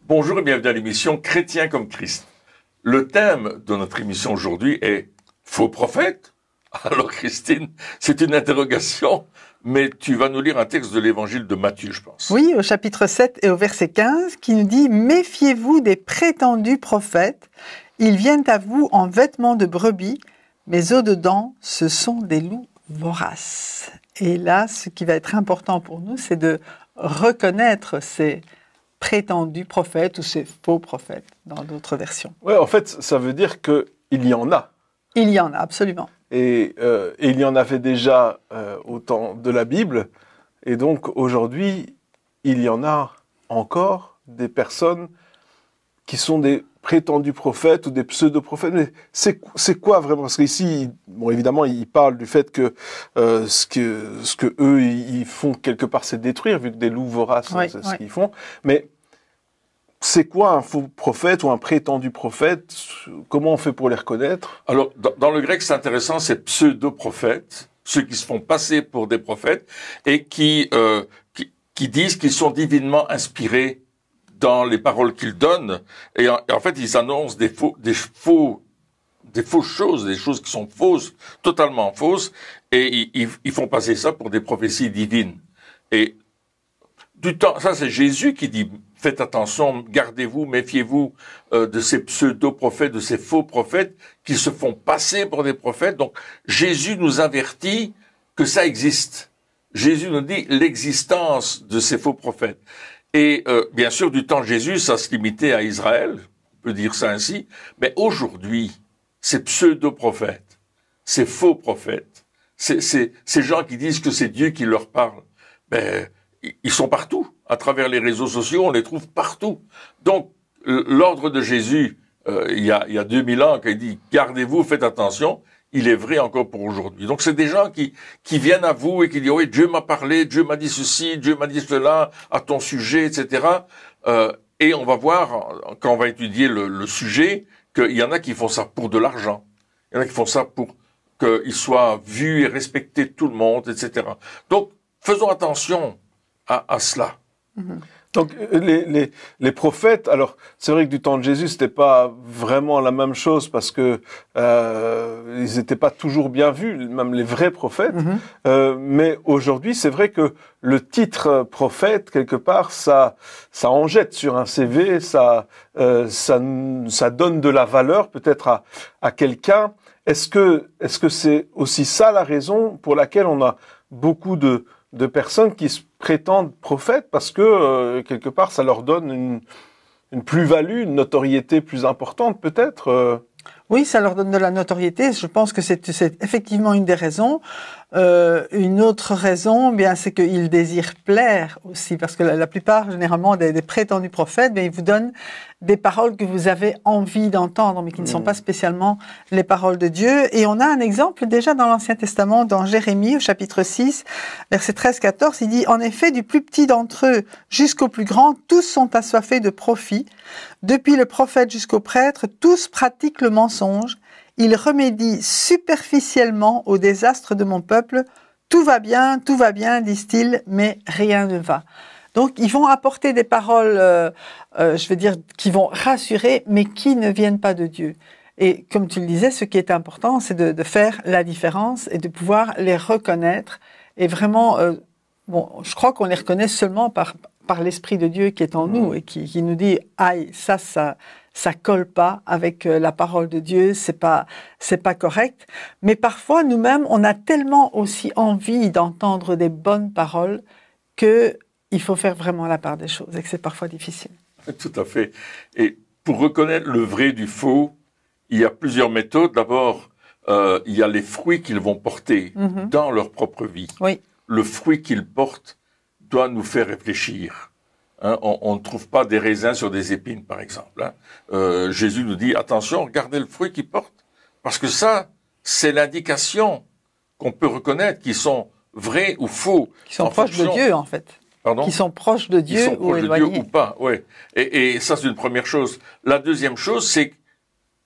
Bonjour et bienvenue à l'émission Chrétien comme Christ. Le thème de notre émission aujourd'hui est faux prophète. Alors Christine, c'est une interrogation, mais tu vas nous lire un texte de l'évangile de Matthieu, je pense. Oui, au chapitre 7 et au verset 15, qui nous dit « Méfiez-vous des prétendus prophètes, ils viennent à vous en vêtements de brebis, mais au-dedans, ce sont des loups voraces. » Et là, ce qui va être important pour nous, c'est de reconnaître ces prétendus prophètes ou ces faux prophètes dans d'autres versions. Oui, en fait, ça veut dire qu'il y en a. Il y en a, absolument. Et il y en avait déjà au temps de la Bible. Et donc, aujourd'hui, il y en a encore des personnes qui sont des prétendus prophètes ou des pseudo-prophètes. Mais c'est quoi vraiment? Parce qu'ici, bon, évidemment, il parle du fait que ce que eux, ils font quelque part, c'est détruire, vu que des loups voraces, oui, c'est ce qu'ils font. Mais c'est quoi un faux prophète ou un prétendu prophète? Comment on fait pour les reconnaître? Alors, dans le grec, c'est intéressant, c'est pseudo-prophètes, ceux qui se font passer pour des prophètes et qui disent qu'ils sont divinement inspirés dans les paroles qu'ils donnent. Et en fait, ils annoncent des fausses choses, des choses qui sont fausses, totalement fausses, et ils font passer ça pour des prophéties divines. Et ça c'est Jésus qui dit, faites attention, gardez-vous, méfiez-vous de ces pseudo-prophètes, de ces faux prophètes qui se font passer pour des prophètes. Donc Jésus nous avertit que ça existe. Jésus nous dit l'existence de ces faux prophètes. Et bien sûr, du temps de Jésus, ça se limitait à Israël, on peut dire ça ainsi, mais aujourd'hui, ces pseudo-prophètes, ces faux prophètes, ces gens qui disent que c'est Dieu qui leur parle, ben, ils sont partout. À travers les réseaux sociaux, on les trouve partout. Donc, l'ordre de Jésus, il y a 2000 ans, qui dit « Gardez-vous, faites attention », il est vrai encore pour aujourd'hui. Donc, c'est des gens qui viennent à vous et qui disent « Oui, Dieu m'a parlé, Dieu m'a dit ceci, Dieu m'a dit cela, à ton sujet, etc. » Et on va voir, quand on va étudier le sujet, qu'il y en a qui font ça pour de l'argent. Il y en a qui font ça pour qu'ils soient vus et respectés de tout le monde, etc. Donc, faisons attention à cela. Mm-hmm. Donc les prophètes, alors c'est vrai que du temps de Jésus c'était pas vraiment la même chose parce que ils n'étaient pas toujours bien vus, même les vrais prophètes. Mais aujourd'hui c'est vrai que le titre prophète quelque part ça en jette sur un CV, ça donne de la valeur peut-être à quelqu'un. Est-ce que c'est aussi ça la raison pour laquelle on a beaucoup de personnes qui se prétendent prophètes parce que quelque part ça leur donne une plus-value, une notoriété plus importante peut-être. Oui, ça leur donne de la notoriété. Je pense que c'est effectivement une des raisons. Une autre raison, bien, c'est qu'ils désirent plaire aussi, parce que la plupart, généralement, des prétendus prophètes, bien, ils vous donnent des paroles que vous avez envie d'entendre, mais qui ne sont pas spécialement les paroles de Dieu. Et on a un exemple déjà dans l'Ancien Testament, dans Jérémie, au chapitre 6, verset 13-14, il dit « En effet, du plus petit d'entre eux jusqu'au plus grand, tous sont assoiffés de profit. Depuis le prophète jusqu'au prêtre, tous pratiquent le mensonge. Ils remédient superficiellement au désastre de mon peuple. Tout va bien, disent-ils, mais rien ne va. » Donc, ils vont apporter des paroles, je veux dire, qui vont rassurer, mais qui ne viennent pas de Dieu. Et comme tu le disais, ce qui est important, c'est de faire la différence et de pouvoir les reconnaître. Et vraiment, bon, je crois qu'on les reconnaît seulement par l'Esprit de Dieu qui est en nous et qui nous dit « Aïe, ça colle pas avec la parole de Dieu, c'est pas correct. » Mais parfois, nous-mêmes, on a tellement aussi envie d'entendre des bonnes paroles que il faut faire vraiment la part des choses et que c'est parfois difficile. Tout à fait. Et pour reconnaître le vrai du faux, il y a plusieurs méthodes. D'abord, il y a les fruits qu'ils vont porter dans leur propre vie. Oui. Le fruit qu'ils portent doit nous faire réfléchir. Hein, on ne trouve pas des raisins sur des épines, par exemple. Hein. Jésus nous dit, attention, regardez le fruit qu'ils portent. Parce que ça, c'est l'indication qu'on peut reconnaître qu'ils sont vrais ou faux. Qui sont proches de Dieu, en fait. Pardon? Qui sont proches de Dieu ou éloignés. De Dieu ou pas, ouais. Et ça, c'est une première chose. La deuxième chose, c'est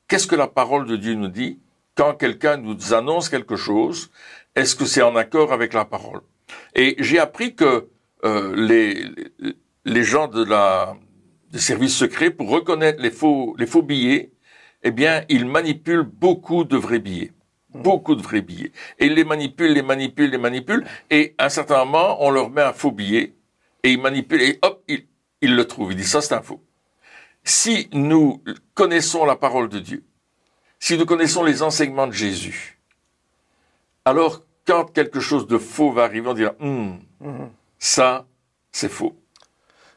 qu'est-ce que la parole de Dieu nous dit quand quelqu'un nous annonce quelque chose? Est-ce que c'est en accord avec la parole? Et j'ai appris que les gens de services secrets pour reconnaître les faux billets, eh bien, ils manipulent beaucoup de vrais billets. Beaucoup de vrais billets. Et ils les manipulent, et à un certain moment, on leur met un faux billet, et ils manipulent, et hop, ils le trouvent. Ils disent, ça c'est un faux. Si nous connaissons la parole de Dieu, si nous connaissons les enseignements de Jésus, alors quand quelque chose de faux va arriver, on dira, ça, c'est faux.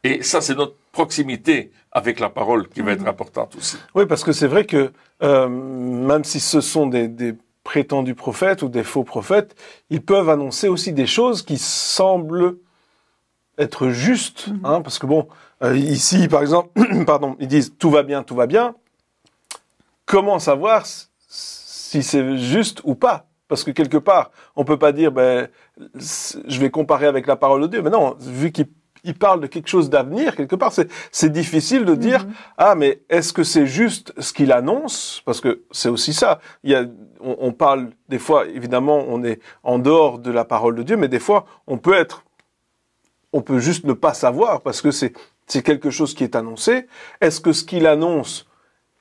Et ça, c'est notre proximité avec la parole qui va être importante aussi. Oui, parce que c'est vrai que même si ce sont des prétendus prophètes ou des faux prophètes, ils peuvent annoncer aussi des choses qui semblent être justes. Hein, parce que bon, ici, par exemple, pardon, ils disent « tout va bien, tout va bien ». Comment savoir si c'est juste ou pas? Parce que quelque part, on peut pas dire ben, « je vais comparer avec la parole de Dieu ». Mais non, vu qu'il parle de quelque chose d'avenir, quelque part, c'est difficile de dire ah, mais est-ce que c'est juste ce qu'il annonce? Parce que c'est aussi ça. On parle, des fois, évidemment, on est en dehors de la parole de Dieu, mais des fois, on peut juste ne pas savoir, parce que c'est quelque chose qui est annoncé. Est-ce que ce qu'il annonce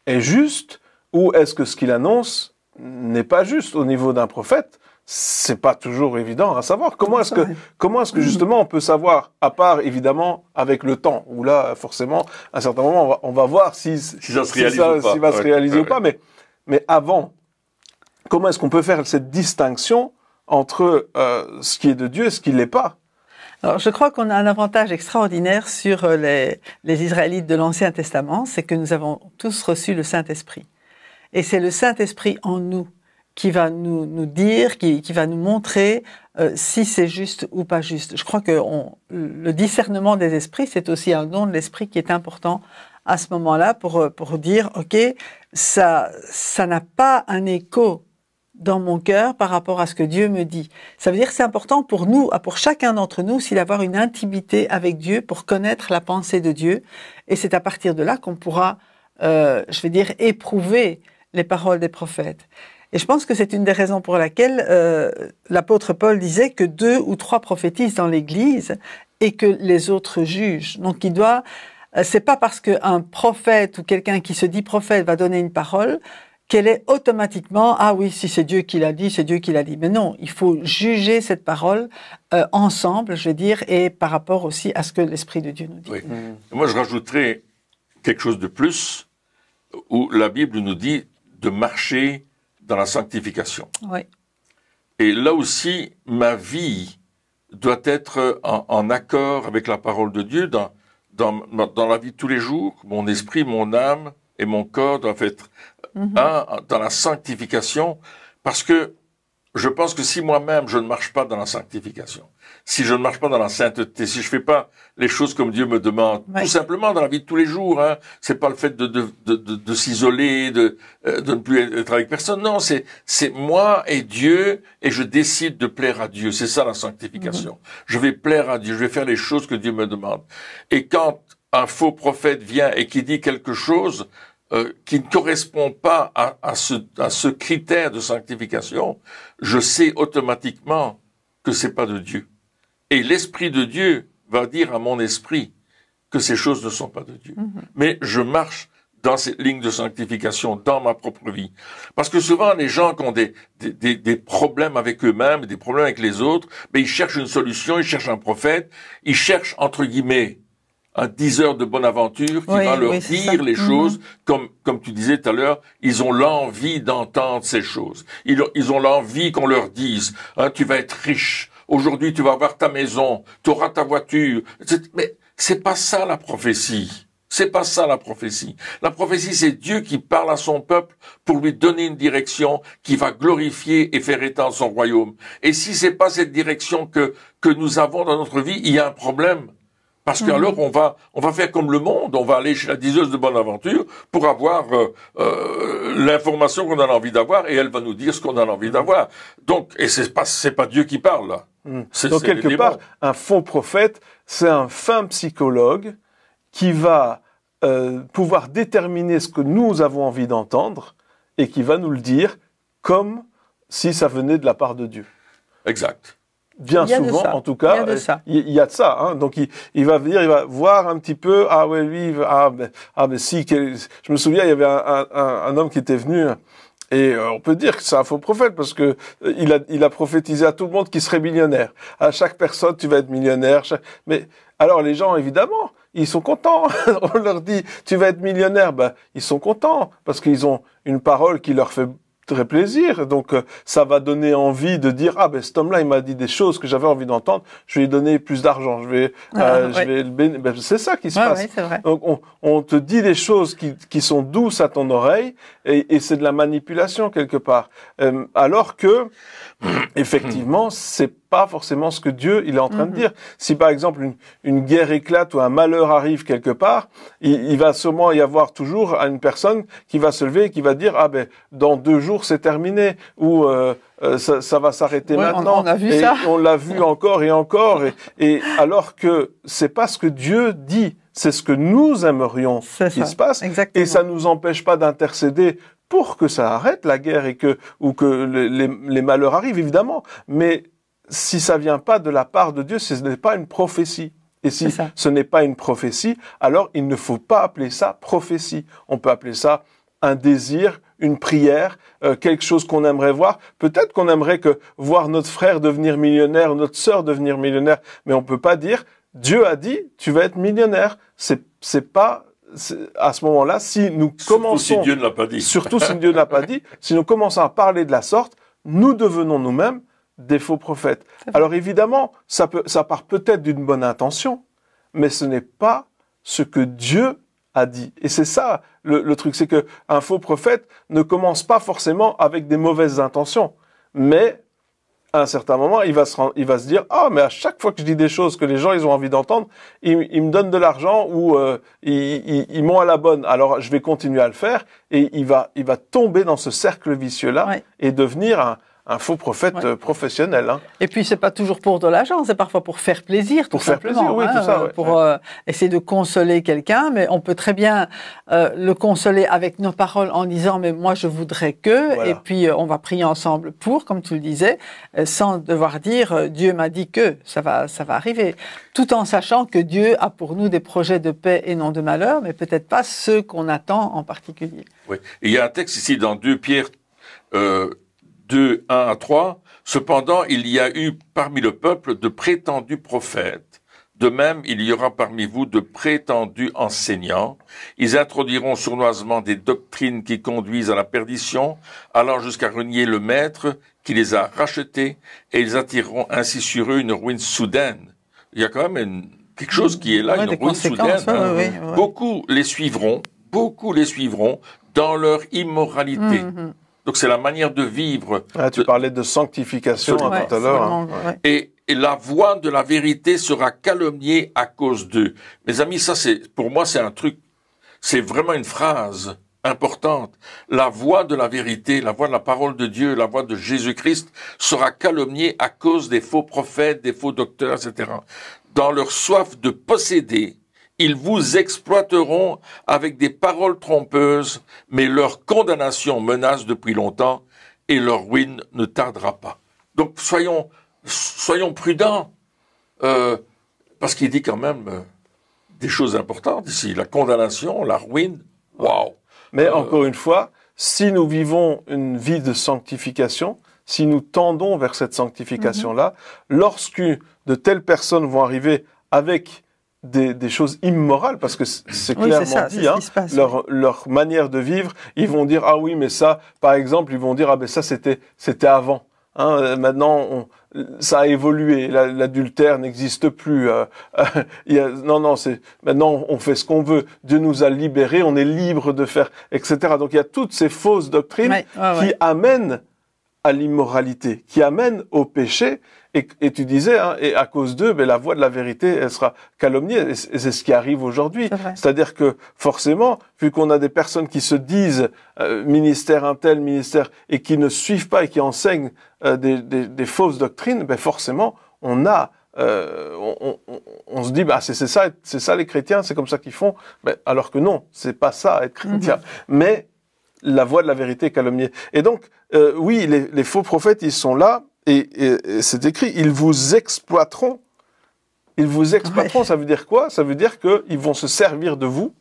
est juste, ou est-ce que ce qu'il annonce n'est pas juste au niveau d'un prophète? C'est pas toujours évident à savoir. Comment est-ce que justement on peut savoir, à part évidemment avec le temps, où là forcément à un certain moment on va voir si ça se réalise ou pas. S'il va se réaliser ou pas. Mais avant, comment est-ce qu'on peut faire cette distinction entre ce qui est de Dieu et ce qui l'est pas? Alors, je crois qu'on a un avantage extraordinaire sur les Israélites de l'Ancien Testament, c'est que nous avons tous reçu le Saint-Esprit. Et c'est le Saint-Esprit en nous qui va nous dire, qui va nous montrer si c'est juste ou pas juste. Je crois que le discernement des esprits, c'est aussi un don de l'esprit qui est important à ce moment-là pour dire, ok, ça n'a pas un écho dans mon cœur par rapport à ce que Dieu me dit. Ça veut dire que c'est important pour nous, pour chacun d'entre nous, aussi d'avoir une intimité avec Dieu pour connaître la pensée de Dieu. Et c'est à partir de là qu'on pourra, je vais dire, éprouver les paroles des prophètes. Et je pense que c'est une des raisons pour laquelle l'apôtre Paul disait que 2 ou 3 prophétisent dans l'Église et que les autres jugent. Donc c'est pas parce qu'un prophète ou quelqu'un qui se dit prophète va donner une parole qu'elle est automatiquement, ah oui, si c'est Dieu qui l'a dit, c'est Dieu qui l'a dit. Mais non, il faut juger cette parole ensemble, je veux dire, et par rapport aussi à ce que l'Esprit de Dieu nous dit. Oui. Moi, je rajouterais quelque chose de plus, où la Bible nous dit de marcher dans la sanctification. Oui. Et là aussi, ma vie doit être en accord avec la parole de Dieu dans la vie de tous les jours. Mon esprit, mon âme et mon corps doivent être dans la sanctification, parce que je pense que si moi-même je ne marche pas dans la sanctification, si je ne marche pas dans la sainteté, si je fais pas les choses comme Dieu me demande, tout simplement dans la vie de tous les jours, hein, c'est pas le fait de s'isoler, de ne plus être avec personne, non, c'est moi et Dieu, et je décide de plaire à Dieu, c'est ça la sanctification. Je vais plaire à Dieu, je vais faire les choses que Dieu me demande. Et quand un faux prophète vient et qui dit quelque chose qui ne correspond pas à ce critère de sanctification, je sais automatiquement que c'est pas de Dieu. Et l'Esprit de Dieu va dire à mon esprit que ces choses ne sont pas de Dieu. Mais je marche dans cette ligne de sanctification, dans ma propre vie. Parce que souvent, les gens qui ont des problèmes avec eux-mêmes, des problèmes avec les autres, mais ils cherchent une solution, ils cherchent un prophète, ils cherchent, entre guillemets, un diseur de bonne aventure qui va leur dire les choses, comme tu disais tout à l'heure, ils ont l'envie d'entendre ces choses. Ils ont l'envie qu'on leur dise, hein, tu vas être riche, aujourd'hui tu vas avoir ta maison, tu auras ta voiture. Mais c'est pas ça la prophétie. C'est pas ça la prophétie. La prophétie, c'est Dieu qui parle à son peuple pour lui donner une direction qui va glorifier et faire étendre son royaume. Et si c'est pas cette direction que nous avons dans notre vie, il y a un problème. Parce qu'alors, on va faire comme le monde, on va aller chez la diseuse de bonne aventure pour avoir l'information qu'on a envie d'avoir, et elle va nous dire ce qu'on a envie d'avoir. Donc, et c'est pas Dieu qui parle, là. Donc, quelque part, un faux prophète, c'est un fin psychologue qui va pouvoir déterminer ce que nous avons envie d'entendre et qui va nous le dire comme si ça venait de la part de Dieu. Exact. bien souvent, en tout cas, il y a de ça. Hein. Donc il va venir, il va voir un petit peu. Ah ouais, lui, mais si. Je me souviens, il y avait un homme qui était venu. Et on peut dire que c'est un faux prophète parce que il a prophétisé à tout le monde qu'il serait millionnaire. À chaque personne, tu vas être millionnaire. Mais alors les gens, évidemment, ils sont contents. On leur dit, tu vas être millionnaire. Ben, ils sont contents parce qu'ils ont une parole qui leur fait très plaisir. Donc, ça va donner envie de dire, ah ben cet homme-là, il m'a dit des choses que j'avais envie d'entendre. Je vais lui donner plus d'argent. Je vais le bénir. Ben, c'est ça qui se passe. Oui, c'est vrai. Donc, on te dit des choses qui sont douces à ton oreille et c'est de la manipulation quelque part. Alors que, effectivement, c'est pas forcément ce que Dieu il est en train de dire. Si par exemple une guerre éclate ou un malheur arrive quelque part, il va sûrement y avoir toujours une personne qui va se lever et qui va dire ah ben dans 2 jours c'est terminé ou ça va s'arrêter maintenant. On a vu et ça. On l'a vu encore et encore et alors que c'est pas ce que Dieu dit, c'est ce que nous aimerions qu'il se passe. Exactement. Et ça nous empêche pas d'intercéder pour que ça arrête la guerre ou que les malheurs arrivent évidemment, mais si ça vient pas de la part de Dieu, ce n'est pas une prophétie. Et si ce n'est pas une prophétie, alors il ne faut pas appeler ça prophétie. On peut appeler ça un désir, une prière, quelque chose qu'on aimerait voir. Peut-être qu'on aimerait voir notre frère devenir millionnaire, notre sœur devenir millionnaire, mais on peut pas dire Dieu a dit tu vas être millionnaire. C'est pas à ce moment-là si nous commençons. Surtout si Dieu ne l'a pas dit. Surtout si Dieu ne l'a pas dit. Si nous commençons à parler de la sorte, nous devenons nous-mêmes des faux prophètes. Alors évidemment, ça part peut-être d'une bonne intention, mais ce n'est pas ce que Dieu a dit. Et c'est ça le truc, c'est que un faux prophète ne commence pas forcément avec des mauvaises intentions, mais à un certain moment, il va se dire ah mais à chaque fois que je dis des choses que les gens ils ont envie d'entendre, ils me donnent de l'argent ou ils m'ont à la bonne. Alors je vais continuer à le faire et il va tomber dans ce cercle vicieux là et devenir un faux prophète professionnel. Hein. Et puis c'est pas toujours pour de l'argent, c'est parfois pour faire plaisir, tout simplement. Oui, tout ça. Pour essayer de consoler quelqu'un, mais on peut très bien le consoler avec nos paroles en disant mais moi je voudrais que, et puis on va prier ensemble pour, comme tu le disais, sans devoir dire Dieu m'a dit que ça va arriver, tout en sachant que Dieu a pour nous des projets de paix et non de malheur, mais peut-être pas ceux qu'on attend en particulier. Oui. Et il y a un texte ici dans 2 Pierre 2, 1 à 3, cependant, il y a eu parmi le peuple de prétendus prophètes. De même, il y aura parmi vous de prétendus enseignants. Ils introduiront sournoisement des doctrines qui conduisent à la perdition, allant jusqu'à renier le maître qui les a rachetés, et ils attireront ainsi sur eux une ruine soudaine. Il y a quand même quelque chose qui est là, une ruine soudaine. Hein. Beaucoup les suivront dans leur immoralité. Donc c'est la manière de vivre. Ah, tu parlais de sanctification tout à l'heure. Et la voix de la vérité sera calomniée à cause d'eux. Mes amis, ça pour moi c'est un truc, c'est vraiment une phrase importante. La voix de la vérité, la voix de la parole de Dieu, la voix de Jésus-Christ sera calomniée à cause des faux prophètes, des faux docteurs, etc. Dans leur soif de posséder, ils vous exploiteront avec des paroles trompeuses, mais leur condamnation menace depuis longtemps et leur ruine ne tardera pas. Donc soyons prudents, parce qu'il dit quand même des choses importantes ici. La condamnation, la ruine, waouh. Mais encore une fois, si nous vivons une vie de sanctification, si nous tendons vers cette sanctification-là, lorsque de telles personnes vont arriver avec des choses immorales, parce que c'est clairement dit, hein, leur manière de vivre, ils vont dire ah oui mais ça, par exemple, ils vont dire ah ben ça c'était avant, hein, maintenant ça a évolué, l'adultère n'existe plus, maintenant on fait ce qu'on veut, Dieu nous a libérés, on est libre de faire, etc. Donc il y a toutes ces fausses doctrines qui amènent à l'immoralité, qui amènent au péché. Et tu disais, hein, et à cause d'eux, la voix de la vérité, elle sera calomniée. Et c'est ce qui arrive aujourd'hui. C'est-à-dire que forcément, vu qu'on a des personnes qui se disent ministère un tel, ministère, et qui ne suivent pas et qui enseignent des fausses doctrines, forcément, on se dit, c'est ça les chrétiens, c'est comme ça qu'ils font. Alors que non, c'est pas ça être chrétien. Mais la voix de la vérité est calomniée. Et donc, oui, les faux prophètes, ils sont là. et c'est écrit, ils vous exploiteront. Ils vous exploiteront, ouais. Ça veut dire quoi? Ça veut dire qu'ils vont se servir de vous.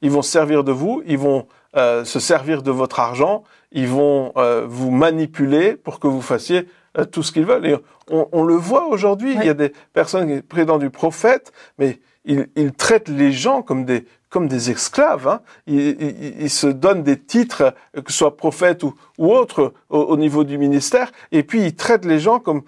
Ils vont se servir de vous, ils vont se servir de votre argent, ils vont vous manipuler pour que vous fassiez tout ce qu'ils veulent. Et on le voit aujourd'hui, ouais. Il y a des personnes qui prétendent du prophète, mais ils traitent les gens comme des esclaves. Hein. Ils se donnent des titres, que ce soit prophète ou autre, au niveau du ministère, et puis ils traitent les gens comme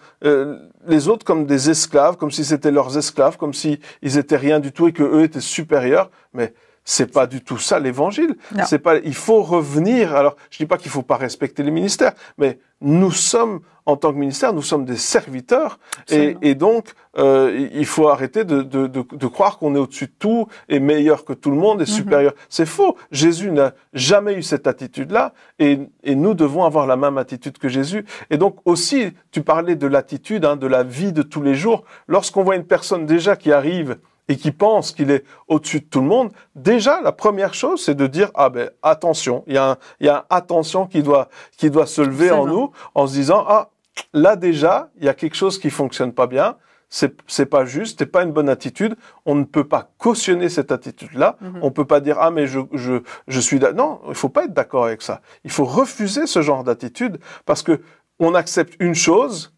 les autres comme des esclaves, comme si c'était leurs esclaves, comme si ils étaient rien du tout et que eux étaient supérieurs. Mais c'est pas du tout ça l'évangile. C'est pas. Il faut revenir. Alors, je dis pas qu'il faut pas respecter les ministères, mais nous sommes, en tant que ministère, nous sommes des serviteurs, et donc il faut arrêter de croire qu'on est au-dessus de tout, et meilleur que tout le monde, et supérieur. C'est faux. Jésus n'a jamais eu cette attitude-là, et nous devons avoir la même attitude que Jésus. Et donc aussi, tu parlais de l'attitude, hein, de la vie de tous les jours. Lorsqu'on voit une personne déjà qui arrive et qui pense qu'il est au-dessus de tout le monde, déjà, la première chose, c'est de dire, ah ben, attention, il y a un attention qui doit se lever en nous, en se disant, ah, là déjà, il y a quelque chose qui fonctionne pas bien, c'est pas juste, c'est pas une bonne attitude, on ne peut pas cautionner cette attitude-là, on peut pas dire, ah, mais je suis non, il faut pas être d'accord avec ça. Il faut refuser ce genre d'attitude, parce que on accepte une chose,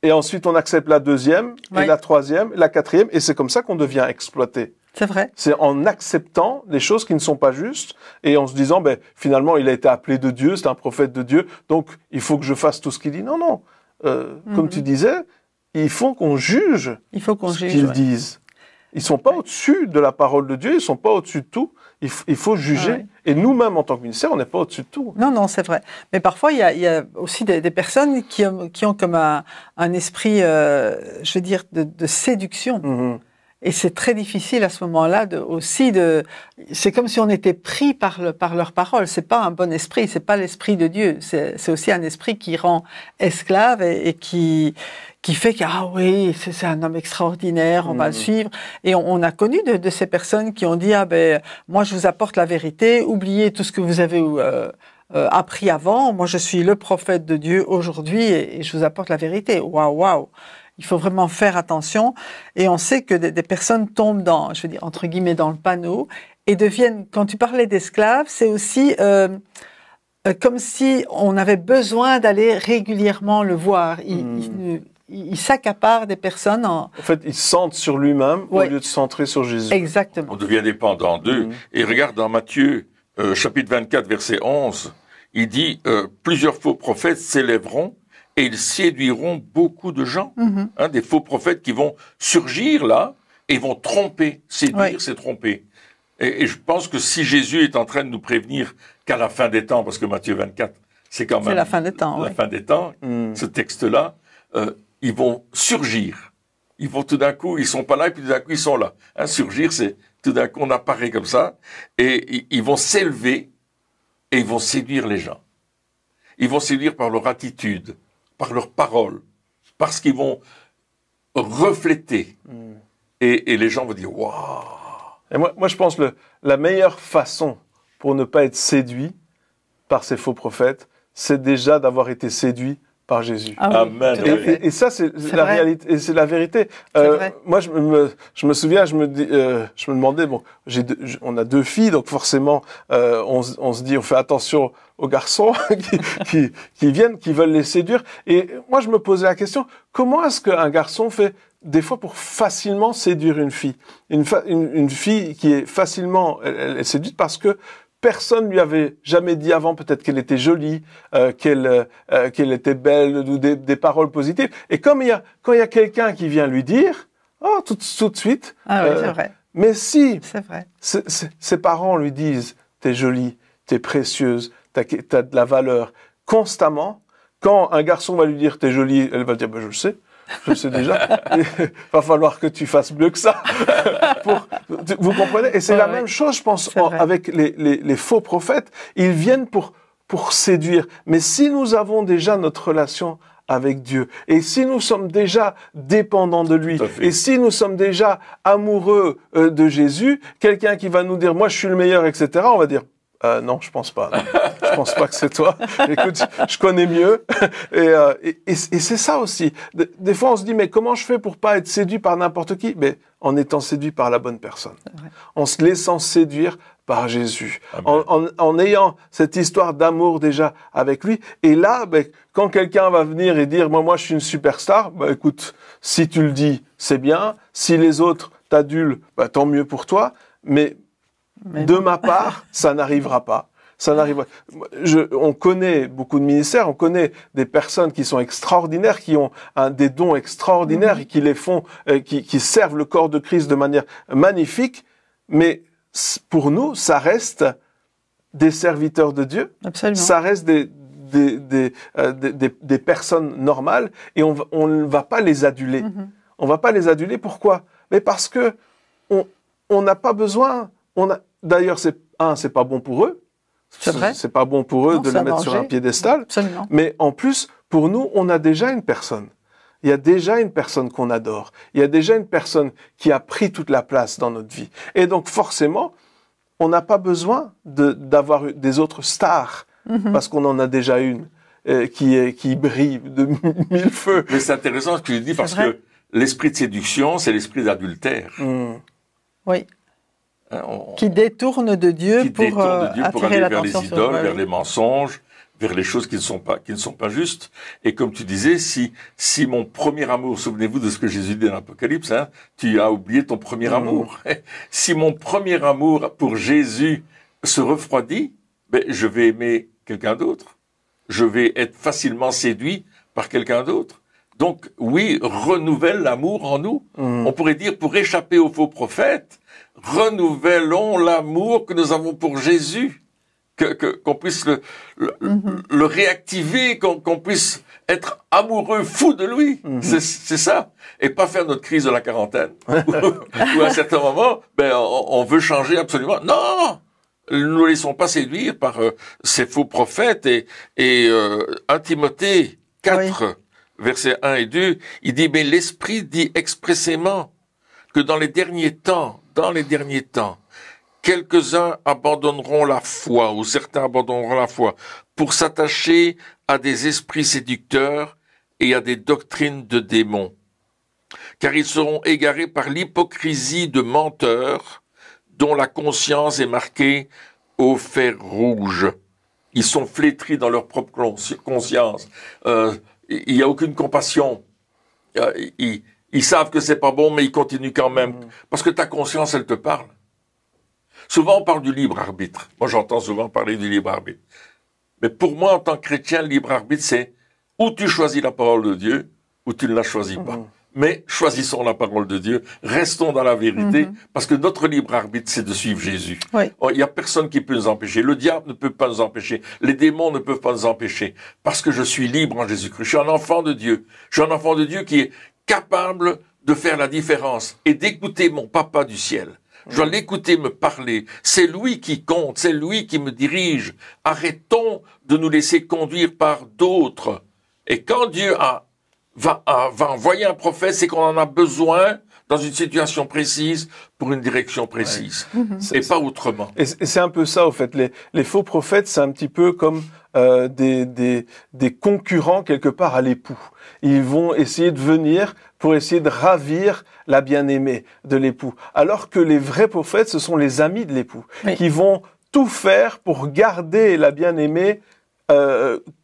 et ensuite, on accepte la deuxième, et la troisième, la quatrième, et c'est comme ça qu'on devient exploité. C'est vrai. C'est en acceptant les choses qui ne sont pas justes, et en se disant, ben, finalement, il a été appelé de Dieu, c'est un prophète de Dieu, donc il faut que je fasse tout ce qu'il dit. Non, non. Comme tu disais, il faut qu'on juge ce qu'ils disent. Ils sont pas au-dessus de la parole de Dieu, ils sont pas au-dessus de tout. Il faut juger. Ah ouais. Et nous-mêmes, en tant que ministère, on n'est pas au-dessus de tout. Non, non, c'est vrai. Mais parfois, il y a aussi des personnes qui ont comme un esprit, je veux dire, de séduction. Et c'est très difficile à ce moment-là c'est comme si on était pris par leur parole. C'est pas un bon esprit, c'est pas l'esprit de Dieu. C'est aussi un esprit qui rend esclave et qui fait que, ah oui, c'est un homme extraordinaire, on va le suivre. Et on a connu de ces personnes qui ont dit, ah ben, moi je vous apporte la vérité, oubliez tout ce que vous avez appris avant, moi je suis le prophète de Dieu aujourd'hui et je vous apporte la vérité. Waouh, waouh. Il faut vraiment faire attention. Et on sait que des personnes tombent dans, je veux dire, entre guillemets, dans le panneau et deviennent, quand tu parlais d'esclaves, c'est aussi comme si on avait besoin d'aller régulièrement le voir. Il s'accapare des personnes. En fait, il se centre sur lui-même au lieu de se centrer sur Jésus. Exactement. On devient dépendant d'eux. Et regarde dans Matthieu, chapitre 24, verset 11, il dit plusieurs faux prophètes s'élèveront et ils séduiront beaucoup de gens. Hein, des faux prophètes qui vont surgir là et vont tromper. Séduire, c'est tromper. Et je pense que si Jésus est en train de nous prévenir qu'à la fin des temps, parce que Matthieu 24, c'est quand même la fin des temps, la fin des temps, ce texte-là, ils vont surgir. Ils vont tout d'un coup, ils sont pas là et puis tout d'un coup ils sont là. Hein, surgir, c'est tout d'un coup on apparaît comme ça et ils vont s'élever et ils vont séduire les gens. Ils vont séduire par leur attitude, par leurs paroles, parce qu'ils vont refléter. Et les gens vont dire waouh. Et moi je pense la meilleure façon pour ne pas être séduit par ces faux prophètes, c'est déjà d'avoir été séduit par Jésus. Ah oui, amen. Et ça, c'est la réalité, et c'est la vérité. Moi, je me souviens, je me demandais, bon, on a 2 filles, donc forcément, on se dit, on fait attention aux garçons qui viennent, qui veulent les séduire. Et moi, je me posais la question, comment est-ce qu'un garçon fait des fois pour facilement séduire une fille? Une fille qui est facilement, elle est séduite parce que personne lui avait jamais dit avant peut-être qu'elle était jolie, qu'elle était belle, ou des paroles positives. Et quand il y a quelqu'un qui vient lui dire, tout de suite. Ah oui, c'est vrai. Mais si c'est vrai. Ses parents lui disent, t'es jolie, t'es précieuse, t'as de la valeur constamment. Quand un garçon va lui dire t'es jolie, elle va dire je le sais. Je le sais déjà. Il va falloir que tu fasses mieux que ça. Vous comprenez? Et c'est la même chose, je pense, avec les faux prophètes. Ils viennent pour séduire. Mais si nous avons déjà notre relation avec Dieu, et si nous sommes déjà dépendants de lui, et si nous sommes déjà amoureux de Jésus, quelqu'un qui va nous dire, moi je suis le meilleur, etc., on va dire, Non, je pense pas. Non. Je pense pas que c'est toi. Écoute, je connais mieux. Et c'est ça aussi. Des fois, on se dit, mais comment je fais pour pas être séduit par n'importe qui? Mais en étant séduit par la bonne personne. En se laissant séduire par Jésus. En ayant cette histoire d'amour déjà avec lui. Et là, quand quelqu'un va venir et dire, moi, je suis une superstar, écoute, si tu le dis, c'est bien. Si les autres t'adulent, tant mieux pour toi. Mais de ma part, ça n'arrivera pas. Ça n'arrivera. On connaît beaucoup de ministères, on connaît des personnes qui sont extraordinaires, qui ont des dons extraordinaires et qui les font, qui servent le corps de Christ de manière magnifique. Mais pour nous, ça reste des serviteurs de Dieu. Absolument. Ça reste des personnes normales et on ne va pas les aduler. On va pas les aduler. Pourquoi? Mais parce que on n'a pas besoin. D'ailleurs, c'est pas bon pour eux. C'est vrai. C'est pas bon pour eux de les mettre sur un piédestal. Absolument. Mais en plus, pour nous, on a déjà une personne. Il y a déjà une personne qu'on adore. Il y a déjà une personne qui a pris toute la place dans notre vie. Et donc, forcément, on n'a pas besoin d'avoir des autres stars, parce qu'on en a déjà une qui brille de mille feux. Mais c'est intéressant ce que tu dis, parce que l'esprit de séduction, c'est l'esprit d'adultère. Oui. Qui détourne de Dieu pour attirer aller vers les l'attention idoles, sur vers les mensonges, vers les choses qui ne sont pas justes. Et comme tu disais, si mon premier amour, souvenez-vous de ce que Jésus dit dans l'Apocalypse, tu as oublié ton premier amour. Si mon premier amour pour Jésus se refroidit, je vais aimer quelqu'un d'autre. Je vais être facilement séduit par quelqu'un d'autre. Donc, oui, renouvelle l'amour en nous. On pourrait dire, pour échapper aux faux prophètes, renouvelons l'amour que nous avons pour Jésus, qu'on puisse le réactiver, qu'on puisse être amoureux, fou de lui. C'est ça. Et pas faire notre crise de la quarantaine, où à un certain moment, on veut changer absolument. Non! Ne nous laissons pas séduire par ces faux prophètes. Et 1 Timothée 4, versets 1 et 2, il dit, mais l'Esprit dit expressément que dans les derniers temps, quelques-uns abandonneront la foi, ou certains abandonneront la foi, pour s'attacher à des esprits séducteurs et à des doctrines de démons. Car ils seront égarés par l'hypocrisie de menteurs, dont la conscience est marquée au fer rouge. Ils sont flétris dans leur propre conscience. Il n'y a aucune compassion. Ils savent que c'est pas bon, mais ils continuent quand même. Parce que ta conscience, elle te parle. Souvent, on parle du libre arbitre. Moi, j'entends souvent parler du libre arbitre. Mais pour moi, en tant que chrétien, le libre arbitre, c'est ou tu choisis la parole de Dieu, ou tu ne la choisis pas. Mais choisissons la parole de Dieu, restons dans la vérité, parce que notre libre arbitre, c'est de suivre Jésus. Il y a personne qui peut nous empêcher. Le diable ne peut pas nous empêcher. Les démons ne peuvent pas nous empêcher. Parce que je suis libre en Jésus-Christ. Je suis un enfant de Dieu. Je suis un enfant de Dieu qui est capable de faire la différence et d'écouter mon papa du ciel. Je dois l'écouter me parler. C'est lui qui compte, c'est lui qui me dirige. Arrêtons de nous laisser conduire par d'autres. Et quand Dieu va envoyer un prophète, c'est qu'on en a besoin dans une situation précise, pour une direction précise, et pas autrement. Et c'est un peu ça, au fait. Les faux prophètes, c'est un petit peu comme des concurrents, quelque part, à l'époux. Ils vont essayer de venir pour essayer de ravir la bien-aimée de l'époux. Alors que les vrais prophètes, ce sont les amis de l'époux, qui vont tout faire pour garder la bien-aimée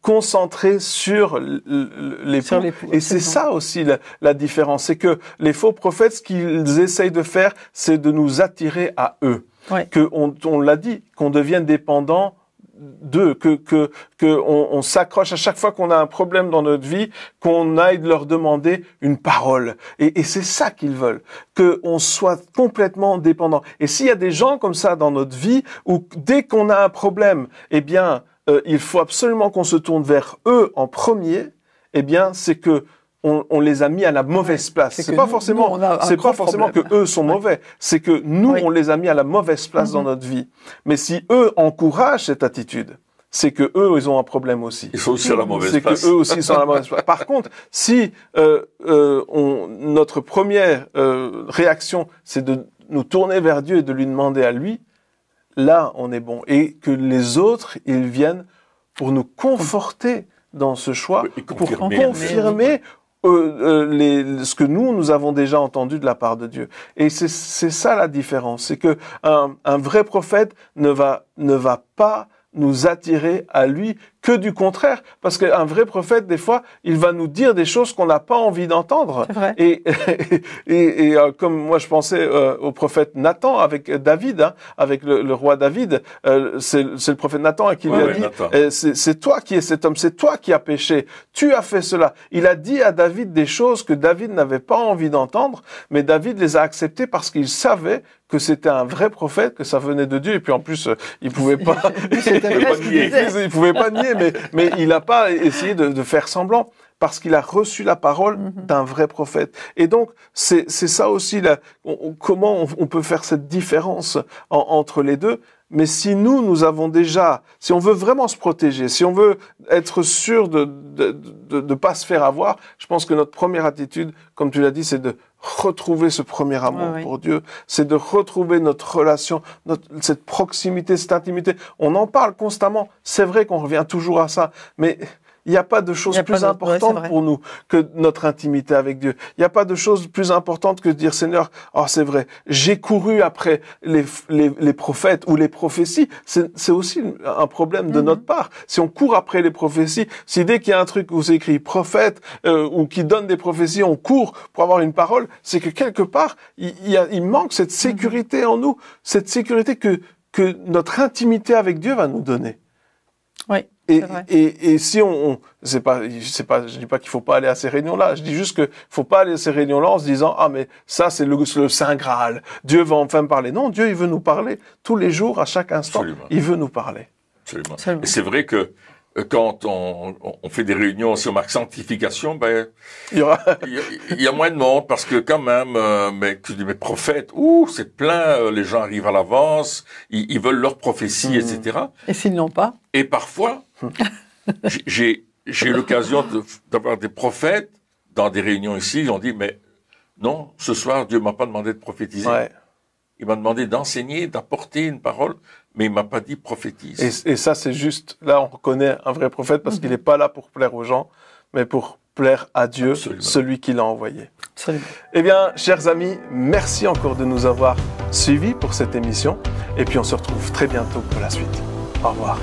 concentré sur l'époux. Et c'est ça aussi la différence. C'est que les faux prophètes, ce qu'ils essayent de faire, c'est de nous attirer à eux. Que on l'a dit, qu'on devienne dépendant d'eux, que on s'accroche à chaque fois qu'on a un problème dans notre vie, qu'on aille leur demander une parole. Et c'est ça qu'ils veulent, qu'on soit complètement dépendant. Et s'il y a des gens comme ça dans notre vie, où dès qu'on a un problème, eh bien, il faut absolument qu'on se tourne vers eux en premier, eh bien, c'est que on les a mis à la mauvaise place. C'est pas forcément que eux sont mauvais. C'est que nous, on les a mis à la mauvaise place dans notre vie. Mais si eux encouragent cette attitude, c'est que eux, ils ont un problème aussi. Ils sont aussi à la mauvaise place. C'est que eux aussi sont à la mauvaise place. Par contre, si notre première réaction, c'est de nous tourner vers Dieu et de lui demander à lui, là, on est bon. Et que les autres, ils viennent pour nous conforter dans ce choix, Et pour confirmer. confirmer ce que nous avons déjà entendu de la part de Dieu. Et c'est ça la différence. C'est que un vrai prophète ne va pas nous attirer à lui que du contraire. Parce qu'un vrai prophète, des fois, il va nous dire des choses qu'on n'a pas envie d'entendre. C'est vrai. Et comme moi je pensais au prophète Nathan avec David, hein, avec le roi David, c'est le prophète Nathan qui lui a dit, c'est toi qui es cet homme, c'est toi qui as péché, tu as fait cela. Il a dit à David des choses que David n'avait pas envie d'entendre, mais David les a acceptées parce qu'il savait que c'était un vrai prophète, que ça venait de Dieu, et puis en plus, il pouvait pas, il pouvait pas nier, mais il n'a pas essayé de faire semblant, parce qu'il a reçu la parole d'un vrai prophète. Et donc, c'est ça aussi, comment on peut faire cette différence entre les deux. Mais si nous avons déjà, si on veut vraiment se protéger, si on veut être sûr de pas se faire avoir, je pense que notre première attitude, comme tu l'as dit, c'est de retrouver ce premier amour pour Dieu, c'est de retrouver notre relation, cette proximité, cette intimité. On en parle constamment. C'est vrai qu'on revient toujours à ça, mais il n'y a pas de chose plus importante pour nous que notre intimité avec Dieu. Il n'y a pas de chose plus importante que de dire, Seigneur, oh c'est vrai, j'ai couru après les prophètes ou les prophéties. C'est aussi un problème de notre part. Si on court après les prophéties, si dès qu'il y a un truc où c'est écrit prophète ou qui donne des prophéties, on court pour avoir une parole, c'est que quelque part, il manque cette sécurité en nous, cette sécurité que notre intimité avec Dieu va nous donner. Oui. Et si je dis pas qu'il faut pas aller à ces réunions-là. Je dis juste que faut pas aller à ces réunions-là en se disant, ah, mais ça, c'est le Saint Graal. Dieu va enfin me parler. Non, Dieu, il veut nous parler tous les jours, à chaque instant. Absolument. Il veut nous parler. Absolument. Et c'est vrai que quand on fait des réunions sur marque sanctification, ben, il y a moins de monde parce que quand même, mais prophètes, c'est plein, les gens arrivent à l'avance, ils veulent leur prophétie, etc. Et s'ils n'ont pas? Et parfois, j'ai eu l'occasion d'avoir des prophètes dans des réunions ici, ils ont dit, mais non, ce soir, Dieu m'a pas demandé de prophétiser. Ouais. Il m'a demandé d'enseigner, d'apporter une parole, mais il m'a pas dit prophétise. Et ça, c'est juste, là, on reconnaît un vrai prophète parce qu'il n'est pas là pour plaire aux gens, mais pour plaire à Dieu, Absolument. celui qui l'a envoyé. Absolument. Eh bien, chers amis, merci encore de nous avoir suivis pour cette émission. Et puis, on se retrouve très bientôt pour la suite. Au revoir.